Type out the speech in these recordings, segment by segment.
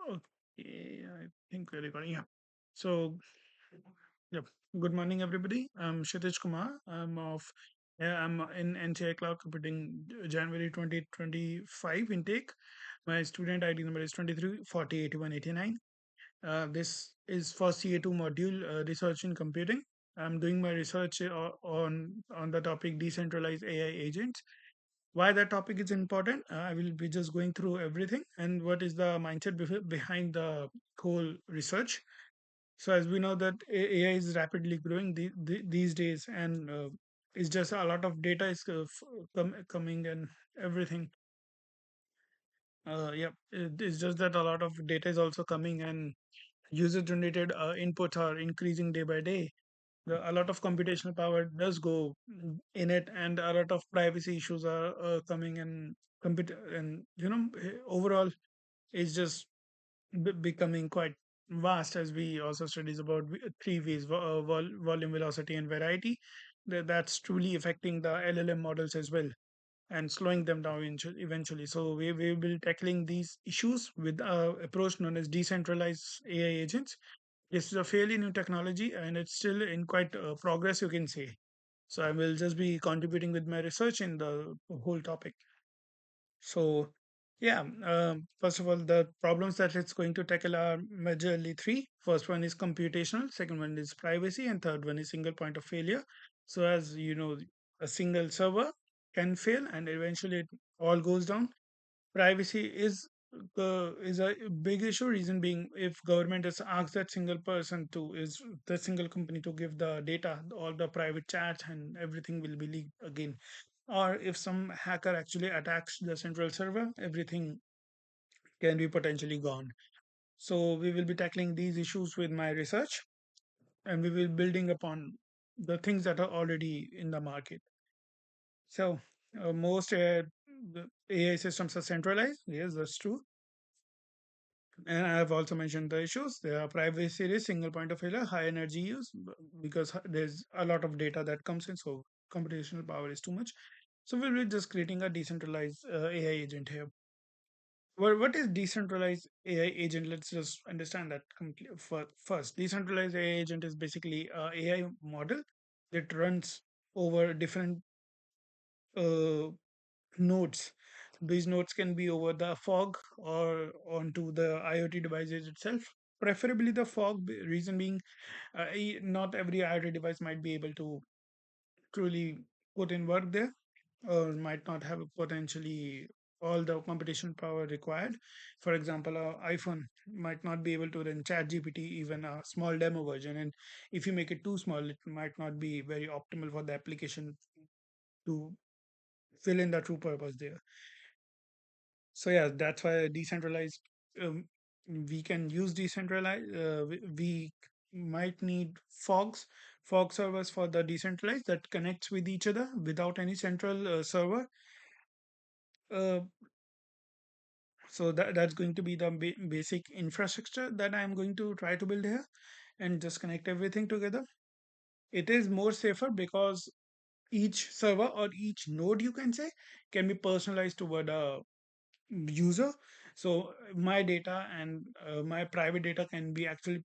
Okay, I think we're recording. Yeah. So, yep. Good morning, everybody. I'm Kshitij Kumar. I'm in NTI Cloud Computing January 2025 intake. My student ID number is 23408189. This is for CA2 module, research in computing. I'm doing my research on the topic decentralized AI agents. Why that topic is important, I will be just going through everything and what is the mindset behind the whole research. So as we know that AI is rapidly growing these days, and it's just a lot of data is coming and everything. Yeah, it's just that a lot of data is also coming, and user generated inputs are increasing day by day. A lot of computational power does go in it, and a lot of privacy issues are coming, and overall it's just becoming quite vast, as we also studies about three ways: volume, velocity, and variety. That's truly affecting the LLM models as well and slowing them down eventually. So we will be tackling these issues with approach known as decentralized AI agents. This is a fairly new technology, and it's still in quite progress, you can say. So I will just be contributing with my research in the whole topic. So, yeah, first of all, the problems that it's going to tackle are majorly three. First one is computational, second one is privacy, and third one is single point of failure. So, as you know, a single server can fail, and eventually it all goes down. Privacy is a big issue. Reason being, if government has asked that single person to is the single company to give the data, all the private chats and everything will be leaked again. Or if some hacker actually attacks the central server, everything can be potentially gone. So we will be tackling these issues with my research, and we will building upon the things that are already in the market. So most the AI systems are centralized. Yes, that's true. And I have also mentioned the issues. There are privacy risk, single point of failure, high energy use, because there's a lot of data that comes in, so computational power is too much. So we'll be just creating a decentralized AI agent here. What is decentralized AI agent? Let's just understand that first. Decentralized AI agent is basically a AI model that runs over different uh, nodes. These nodes can be over the fog or onto the IoT devices itself. Preferably the fog. Reason being, not every IoT device might be able to truly put in work there, or might not have potentially all the computational power required. For example, a iPhone might not be able to run ChatGPT, even a small demo version, and if you make it too small, it might not be very optimal for the application to fill in the true purpose there. So yeah, that's why decentralized. Um, we can use decentralized. We might need fog servers for the decentralized that connects with each other without any central server. Uh, so that's going to be the basic infrastructure that I'm going to try to build here, and just connect everything together. It is more safer because each server or each node, you can say, can be personalized toward a user. So my data and my private data can be actually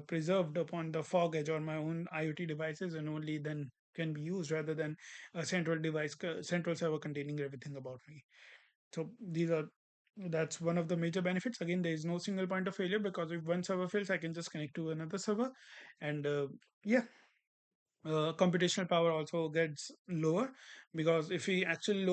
preserved upon the fog edge or my own IoT devices, and only then can be used, rather than a central central server containing everything about me. So these are that's one of the major benefits. Again, there is no single point of failure, because if one server fails, I can just connect to another server, and yeah, computational power also gets lower, because if we actually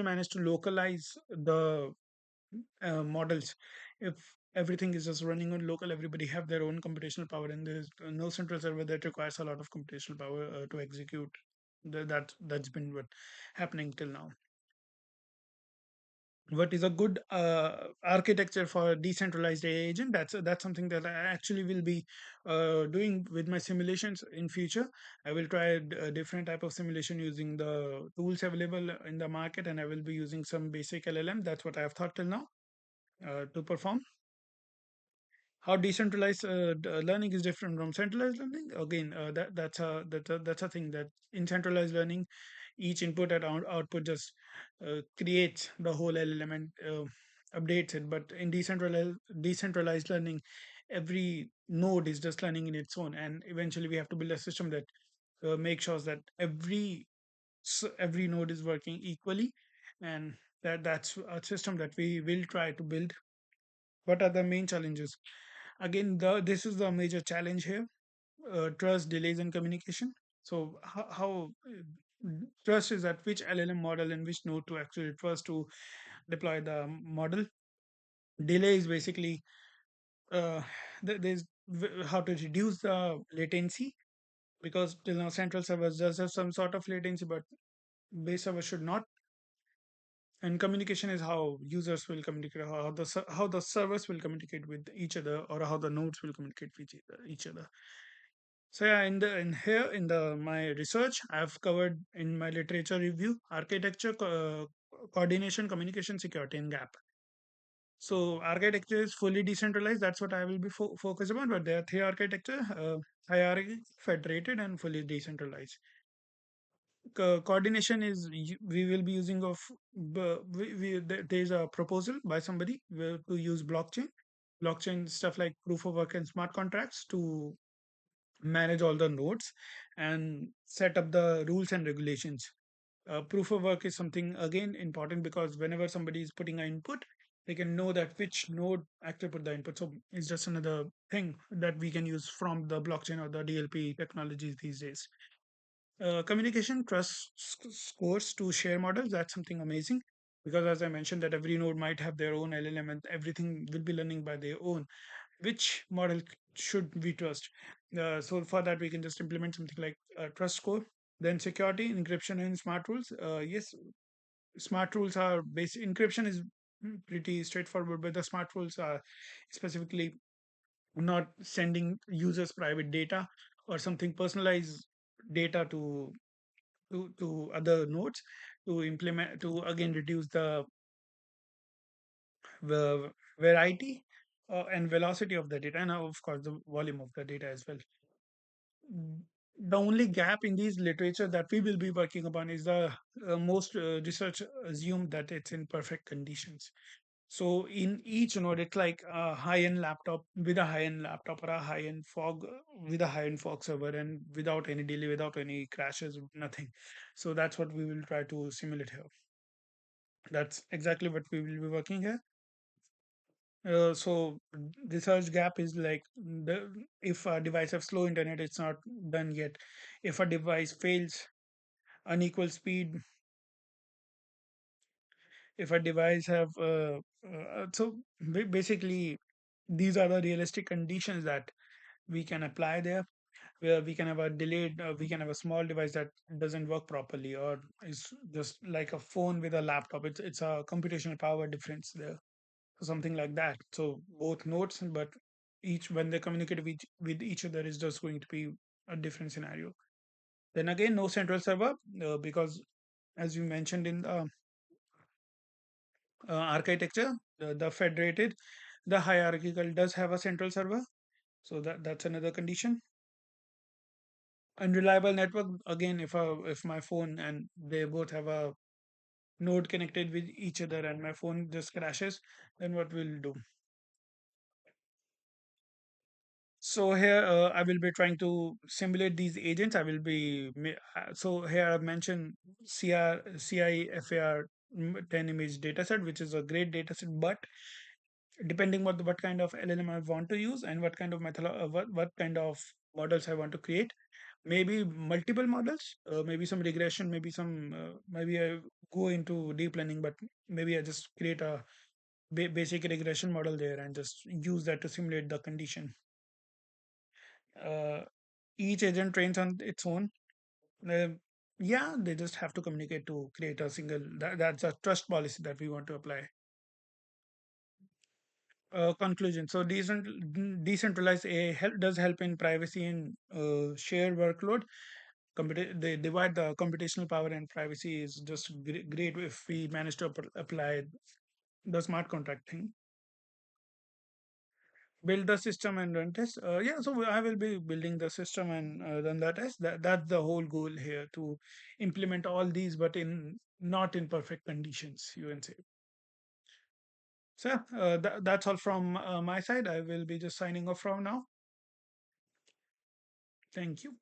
manage to localize the models, if everything is just running on local, everybody have their own computational power, and there's no central server that requires a lot of computational power to execute. That's been what happening till now. What is a good architecture for decentralized AI agent? That's something that I actually will be doing with my simulations in future. I will try a different type of simulation using the tools available in the market, and I will be using some basic LLM. That's what I have thought till now to perform. How decentralized learning is different from centralized learning? Again, that's a thing that in centralized learning, each input and output just creates the whole element. updates it. But in decentralized learning, every node is just learning in its own, and eventually we have to build a system that makes sure that every node is working equally, and that's a system that we will try to build. What are the main challenges? Again, this is the major challenge here: trust, delays, and communication. So how trust is at which LLM model and which node to actually trust to deploy the model. Delay is basically uh, there's how to reduce the latency, because till now central servers does have some sort of latency, but base server should not. And communication is how users will communicate, how the servers will communicate with each other, or how the nodes will communicate with each other. So yeah, in here in the my research, I've covered in my literature review architecture, coordination, communication, security, and gap. So architecture is fully decentralized. That's what I will be focused upon. But there are three architecture: hierarchy, federated, and fully decentralized. Coordination is we will be using of there's a proposal by somebody to use blockchain stuff like proof of work and smart contracts to manage all the nodes and set up the rules and regulations. Proof of work is something again important, because whenever somebody is putting an input, they can know that which node actually put the input. So it's just another thing that we can use from the blockchain or the DLP technologies these days. Communication trust scores to share models. That's something amazing, because as I mentioned, that every node might have their own LLM and everything will be learning by their own. Which model should we trust? So for that, we can just implement something like trust score. Then security, encryption, and smart rules. Yes, smart rules are basic. Encryption is pretty straightforward, but the smart rules are specifically not sending users private data or something personalized data to other nodes, to implement, to again reduce the variety and velocity of the data, and of course the volume of the data as well. The only gap in these literature that we will be working upon is the most research assume that it's in perfect conditions. So in each node, it's like a high-end laptop with a high-end laptop, or a high-end fog with a high-end fog server, and without any delay, without any crashes, nothing. So that's what we will try to simulate here. That's exactly what we will be working here. So research gap is like if a device have slow internet, it's not done yet. If a device fails unequal speed, if a device have basically these are the realistic conditions that we can apply there, where we can have a delayed we can have a small device that doesn't work properly, or is just like a phone with a laptop. It's a computational power difference there, so something like that. So both nodes, but each when they communicate with each other is just going to be a different scenario. Then again, no central server, because as you mentioned in the architecture, the federated, the hierarchical does have a central server. So that's another condition. Unreliable network, again, if my phone and they both have a node connected with each other and my phone just crashes, then what we'll do? So here I will be trying to simulate these agents. I will be so here I've mentioned CIFAR 10 image dataset, which is a great dataset, but depending what kind of LLM I want to use and what kind of method, what kind of models I want to create. Maybe multiple models, maybe some regression, maybe some, maybe I go into deep learning, but maybe I just create a basic regression model there and just use that to simulate the condition. Uh, each agent trains on its own. Uh, yeah, they just have to communicate to create a single. That's a trust policy that we want to apply. Conclusion. So decentralized AI does help in privacy and shared workload. They divide the computational power, and privacy is just great if we manage to apply the smart contract thing. Build the system and run test. Yeah, so I will be building the system and run the test. That's the whole goal here, to implement all these, but in not in perfect conditions, you can say. So that's all from my side. I will be just signing off from now. Thank you.